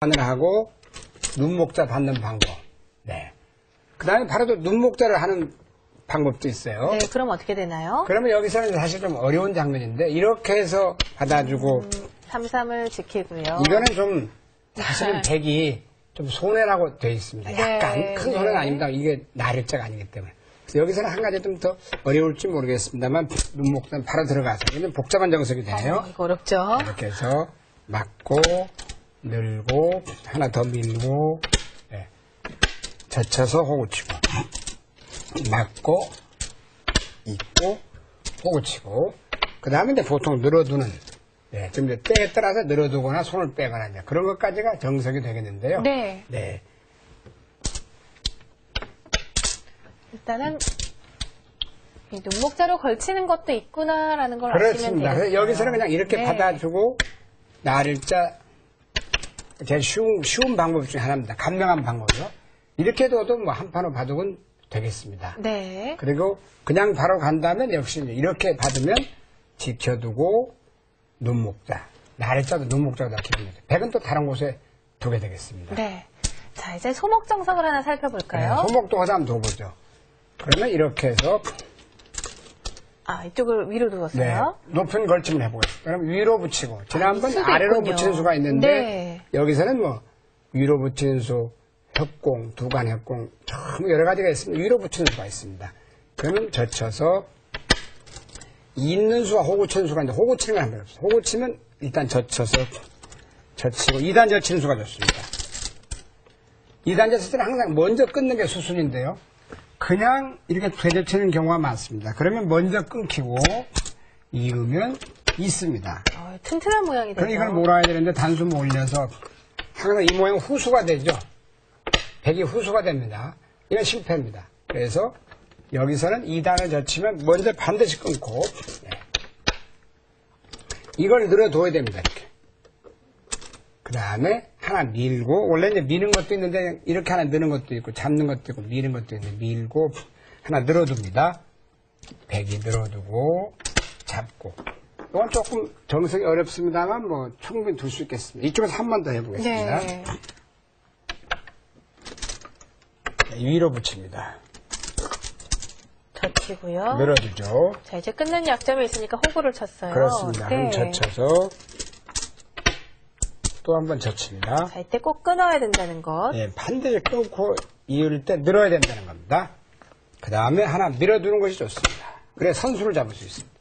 하고 눈목자 받는 방법. 네. 그 다음에 바로 또 눈목자를 하는 방법도 있어요. 네, 그럼 어떻게 되나요? 그러면 여기서는 사실 좀 어려운 장면인데 이렇게 해서 받아주고 3-3을 지키고요. 이거는 좀 사실은 백이 좀 손해라고 되어 있습니다. 약간 네, 큰 손해는 아닙니다. 이게 나력자가 아니기 때문에. 그래서 여기서는 한 가지 좀 더 어려울지 모르겠습니다만 눈목자는 바로 들어가서 이건 복잡한 정석이 되네요. 이거 어렵죠? 이렇게 해서 막고 늘고 하나 더 밀고 네. 젖혀서 호구치고 막고 입고 호구치고 그 다음에 이제 보통 늘어두는 네, 좀 이제 때에 따라서 늘어두거나 손을 빼거나 이제 그런 것까지가 정석이 되겠는데요. 네. 네. 일단은 이 눈목자로 걸치는 것도 있구나라는 걸 아시면 그렇습니다. 되겠어요. 그래서 여기서는 그냥 이렇게 네. 받아주고 나를자 제일 쉬운 방법 중에 하나입니다. 간명한 방법이요. 이렇게 해도 뭐 한 판으로 바둑은 되겠습니다. 네. 그리고 그냥 바로 간다면 역시 이렇게 받으면 지켜두고 눈목자. 나를자도 눈목자가 다 기분이죠. 백은 또 다른 곳에 두게 되겠습니다. 네. 자, 이제 소목정석을 하나 살펴볼까요? 네, 소목도 하자 한번 둬보죠. 그러면 이렇게 해서 아, 이쪽을 위로 네, 두었어요. 높은 걸침을 해보겠습니다. 그럼 위로 붙이고 지난번 수도 아래로 있군요. 붙이는 수가 있는데 네. 여기서는 뭐 위로 붙이는 수, 협공, 두간 협공 참 여러 가지가 있습니다. 위로 붙이는 수가 있습니다. 그러면 젖혀서 있는 수와 호구 치는 수가 있는데 호구 치는 건 한번 없어요. 호구 치면 일단 젖혀서 젖히고 2단 젖히는 수가 좋습니다. 2단 젖힐 때는 항상 먼저 끊는 게 수순인데요. 그냥 이렇게 되젖히는 경우가 많습니다. 그러면 먼저 끊기고 이으면 있습니다. 튼튼한 모양이 되죠. 그럼 이걸 몰아야 되는데 단숨 올려서 항상 이 모양 후수가 되죠. 백이 후수가 됩니다. 이건 실패입니다. 그래서 여기서는 2단을 젖히면 먼저 반드시 끊고 이걸 늘어둬야 됩니다. 이렇게. 그 다음에 하나 밀고 원래 이제 미는 것도 있는데 이렇게 하나 넣는 것도 있고 잡는 것도 있고 미는 것도 있는데 밀고 하나 늘어둡니다. 백이 늘어두고 잡고 이건 조금 정석이 어렵습니다만 뭐 충분히 둘 수 있겠습니다. 이쪽에서 한 번 더 해보겠습니다. 네. 위로 붙입니다. 젖히고요. 늘어두죠. 자, 이제 끊는 약점이 있으니까 호구를 쳤어요. 그렇습니다. 네. 그럼 젖혀서 또 한 번 젖힙니다. 자, 이때 꼭 끊어야 된다는 것. 네, 반드시 끊고 이을 때 늘어야 된다는 겁니다. 그 다음에 하나 밀어두는 것이 좋습니다. 그래 선수를 잡을 수 있습니다.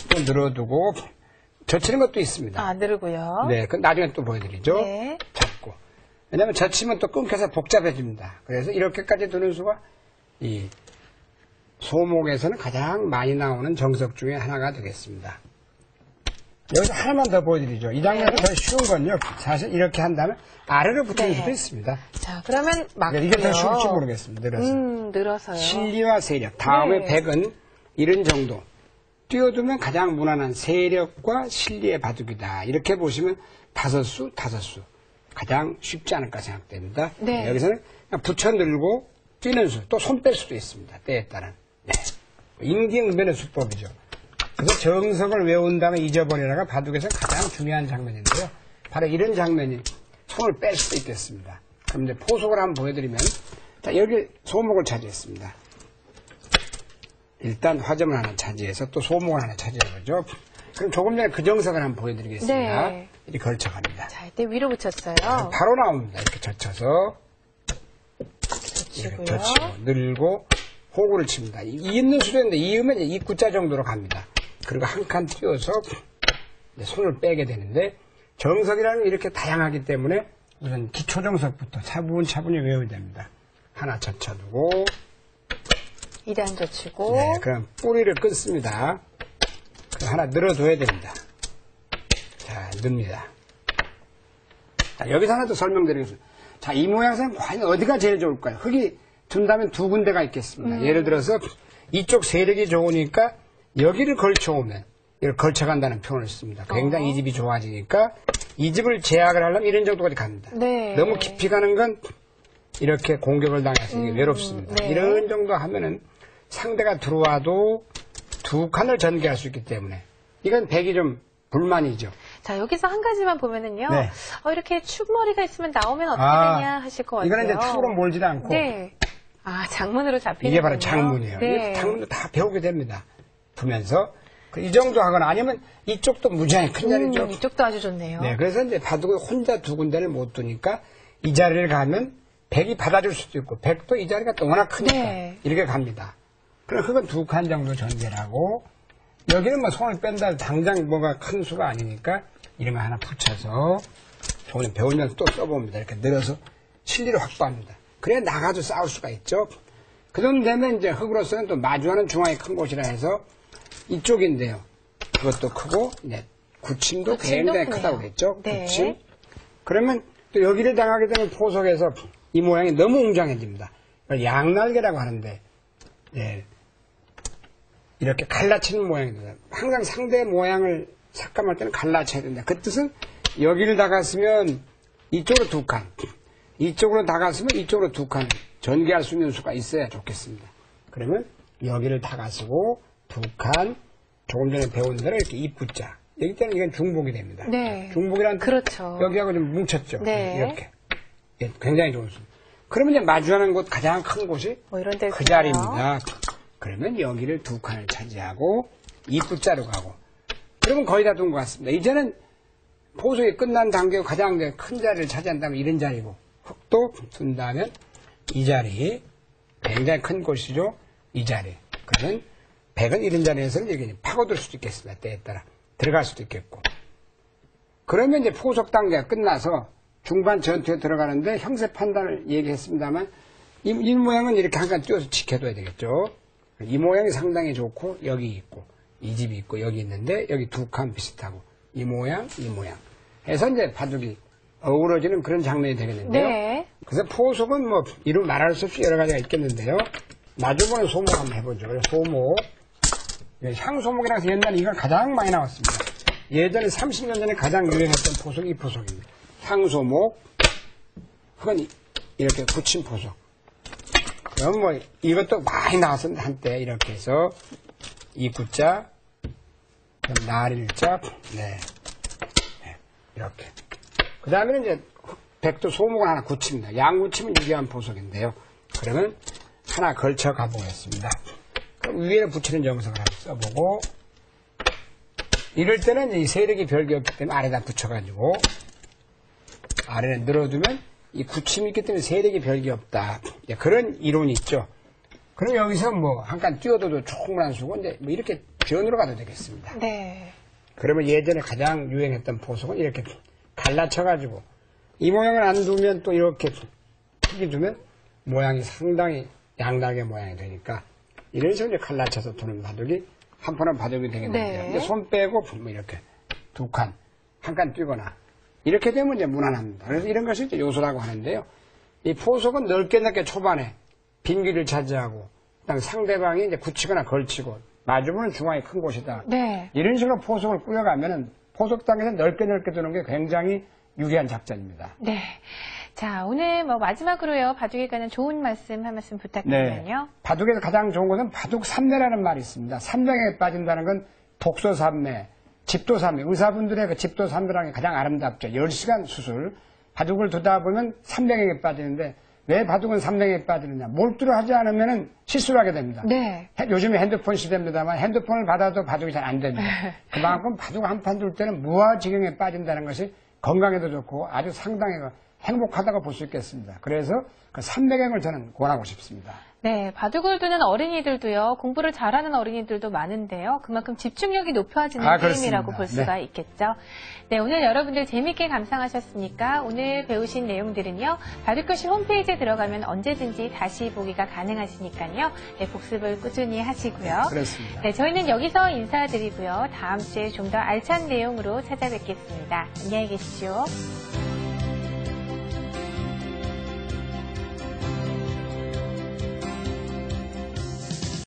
또 늘어두고 젖히는 것도 있습니다. 아, 늘고요. 네, 그 나중에 또 보여드리죠. 네. 잡고. 왜냐하면 젖히면 또 끊겨서 복잡해집니다. 그래서 이렇게까지 두는 수가 이 소목에서는 가장 많이 나오는 정석 중에 하나가 되겠습니다. 여기서 하나만 더 보여드리죠. 이 장면은 더 쉬운 건요. 사실 이렇게 한다면 아래로 붙이는 수도 있습니다. 자, 그러면 막고요. 이게 더 쉬울지 모르겠습니다. 늘어서. 늘어서요. 실리와 세력. 다음에 네. 백은 이런 정도. 띄워두면 가장 무난한 세력과 실리의 바둑이다. 이렇게 보시면 다섯 수. 가장 쉽지 않을까 생각됩니다. 네. 여기서는 그냥 붙여 늘고 뛰는 수. 또 손 뺄 수도 있습니다. 때에 따른. 네. 임기응변의 수법이죠. 그래서 정석을 외운 다음에 잊어버리다가 바둑에서 가장 중요한 장면인데요. 바로 이런 장면이 손을 뺄 수도 있겠습니다. 그럼 이제 포석을 한번 보여드리면, 자, 여기 소목을 차지했습니다. 일단 화점을 하나 차지해서 또 소목을 하나 차지해보죠. 그럼 조금 전에 그 정석을 한번 보여드리겠습니다. 네. 이렇게 걸쳐갑니다. 자, 이때 위로 붙였어요. 바로 나옵니다. 이렇게 젖혀서. 젖히고요. 이렇게 젖히고, 늘고, 호구를 칩니다. 이있는 수도인데 이으면 이 구자 정도로 갑니다. 그리고 한 칸 띄워서 손을 빼게 되는데 정석이라는 게 이렇게 다양하기 때문에 우선 기초 정석부터 차분차분히 외워야 됩니다. 하나 젖혀두고 2단 젖히고. 네, 그럼 뿌리를 끊습니다. 그럼 하나 늘어둬야 됩니다. 자, 넣습니다. 자, 여기서 하나 더 설명드리겠습니다. 자, 이 모양새는 과연 어디가 제일 좋을까요? 흙이 둔다면 두 군데가 있겠습니다. 예를 들어서 이쪽 세력이 좋으니까 여기를 걸쳐오면 이걸 걸쳐간다는 표현을 씁니다. 굉장히 이 집이 좋아지니까 이 집을 제약을 하려면 이런 정도까지 갑니다. 네. 너무 깊이 가는 건 이렇게 공격을 당해서 이게 외롭습니다. 네. 이런 정도 하면은 상대가 들어와도 두 칸을 전개할 수 있기 때문에 이건 백이 좀 불만이죠. 자, 여기서 한 가지만 보면은요. 네. 이렇게 축머리가 있으면 나오면 어떻게 되냐 하실 것 같아요. 이거는 이제 툭으로 몰지도 않고. 네. 아, 장문으로 잡히는 이게 바로 장문이에요. 네. 장문도 다 배우게 됩니다. 두면서. 이 정도 하거나 아니면 이쪽도 무지하게 큰 자리죠. 이쪽도 아주 좋네요. 네, 그래서 이제 바둑을 혼자 두 군데를 못 두니까 이 자리를 가면 백이 받아줄 수도 있고 백도 이 자리가 또 워낙 크니까 네. 이렇게 갑니다. 그럼 흙은 두 칸 정도 전개를 하고 여기는 뭐 손을 뺀다 당장 뭐가 큰 수가 아니니까 이런 거 하나 붙여서 조금 배우면서 또 써봅니다. 이렇게 늘어서 실리를 확보합니다. 그래야 나가도 싸울 수가 있죠. 그 정도 되면 이제 흙으로서는 또 마주하는 중앙이 큰 곳이라 해서 이쪽인데요. 그것도 크고, 네. 구침도 굉장히 크네요. 크다고 그랬죠. 네. 구침. 그러면 또 여기를 당하게 되면 포석에서 이 모양이 너무 웅장해집니다. 이걸 양날개라고 하는데, 네. 이렇게 갈라치는 모양입니다. 항상 상대 모양을 삭감할 때는 갈라쳐야 된다. 그 뜻은 여기를 다갔으면 이쪽으로 두 칸, 이쪽으로 다갔으면 이쪽으로 두 칸 전개할 수 있는 수가 있어야 좋겠습니다. 그러면 여기를 다가쓰고 두 칸, 조금 전에 배운 대로 이렇게 입구자. 여기 때는 이건 중복이 됩니다. 네. 중복이란 그렇죠. 여기하고 좀 뭉쳤죠. 네. 이렇게. 예, 굉장히 좋은 수. 그러면 이제 마주하는 곳 가장 큰 곳이 뭐 이런 데 그 자리입니다. 그러면 여기를 두 칸을 차지하고 입구자로 가고. 그러면 거의 다 둔 것 같습니다. 이제는 포석이 끝난 단계가 가장 큰 자리를 차지한다면 이런 자리고 흙도 둔다면 이 자리 굉장히 큰 곳이죠. 이 자리. 그러면 백은 이런 자리에서는 여기 파고들 수도 있겠습니다. 때에 따라 들어갈 수도 있겠고. 그러면 이제 포석 단계가 끝나서 중반 전투에 들어가는데 형세 판단을 얘기했습니다만 이 모양은 이렇게 한 칸 띄워서 지켜둬야 되겠죠. 이 모양이 상당히 좋고 여기 있고 이 집이 있고 여기 있는데 여기 두 칸 비슷하고 이 모양 해서 이제 바둑이 어우러지는 그런 장면이 되겠는데요. 네. 그래서 포석은 뭐 이루 말할 수 없이 여러 가지가 있겠는데요. 마주보는 소목 한번 해보죠. 그래서 소목, 향소목이라서 옛날에 이건 가장 많이 나왔습니다. 예전에 30년 전에 가장 유행했던 포석이 이 포석입니다. 향소목, 흙은 이렇게 붙인 포석. 그럼 뭐 이것도 많이 나왔었는데 한때 이렇게 해서 입구자, 날일자, 네, 이렇게. 그 다음에는 이제 백도 소목을 하나 굳힙니다. 양구치면 유리한 포석인데요. 그러면 하나 걸쳐 가보겠습니다. 그럼 위에 붙이는 정석을 한번 써보고, 이럴 때는 이 세력이 별게 없기 때문에 아래다 붙여가지고, 아래를 늘어두면 이 굳힘이 있기 때문에 세력이 별게 없다. 그런 이론이 있죠. 그럼 여기서 뭐 한 칸 띄워둬도 충분한 수고, 이제 뭐 이렇게 변으로 가도 되겠습니다. 네. 그러면 예전에 가장 유행했던 포석은 이렇게 갈라쳐가지고, 이 모양을 안 두면 또 이렇게 크게 두면 모양이 상당히 양날개 모양이 되니까 이런 식으로 이제 갈라쳐서 두는 바둑이 한편은 바둑이 되겠는데요. 네. 이제 손 빼고 뭐 이렇게 두 칸, 한 칸 뛰거나 이렇게 되면 이제 무난합니다. 그래서 이런 것을 이제 요소라고 하는데요. 이 포석은 넓게 초반에 빈기를 차지하고 그다음에 상대방이 이제 굳히거나 걸치고 마주보는 중앙이 큰 곳이다. 네. 이런 식으로 포석을 꾸려가면은 포석 단계에서 넓게 두는 게 굉장히 유리한 작전입니다. 네. 자, 오늘 뭐 마지막으로요, 바둑에 관한 좋은 말씀 한 말씀 부탁드리면요. 바둑에서 가장 좋은 것은 바둑 삼매라는 말이 있습니다. 삼매에 빠진다는 건 독서 삼매, 집도 삼매, 의사분들의 그 집도 삼매라는 게 가장 아름답죠. 10시간 수술. 바둑을 두다 보면 삼매에 빠지는데 왜 바둑은 삼매에 빠지느냐. 몰두를 하지 않으면 실수를 하게 됩니다. 네. 요즘에 핸드폰 시대입니다만 핸드폰을 받아도 바둑이 잘 안 됩니다. 그만큼 바둑 한 판 둘 때는 무아지경에 빠진다는 것이 건강에도 좋고 아주 상당히 행복하다고 볼 수 있겠습니다. 그래서 그 삼매경을 저는 권하고 싶습니다. 네, 바둑을 두는 어린이들도요, 공부를 잘하는 어린이들도 많은데요. 그만큼 집중력이 높아지는 게임이라고 그렇습니다. 볼 수가 네. 있겠죠. 네, 오늘 여러분들 재밌게 감상하셨습니까? 오늘 배우신 내용들은요, 바둑교실 홈페이지에 들어가면 언제든지 다시 보기가 가능하시니까요. 네, 복습을 꾸준히 하시고요. 그렇습니다. 네, 저희는 여기서 인사드리고요. 다음 주에 좀 더 알찬 내용으로 찾아뵙겠습니다. 안녕히 계십시오.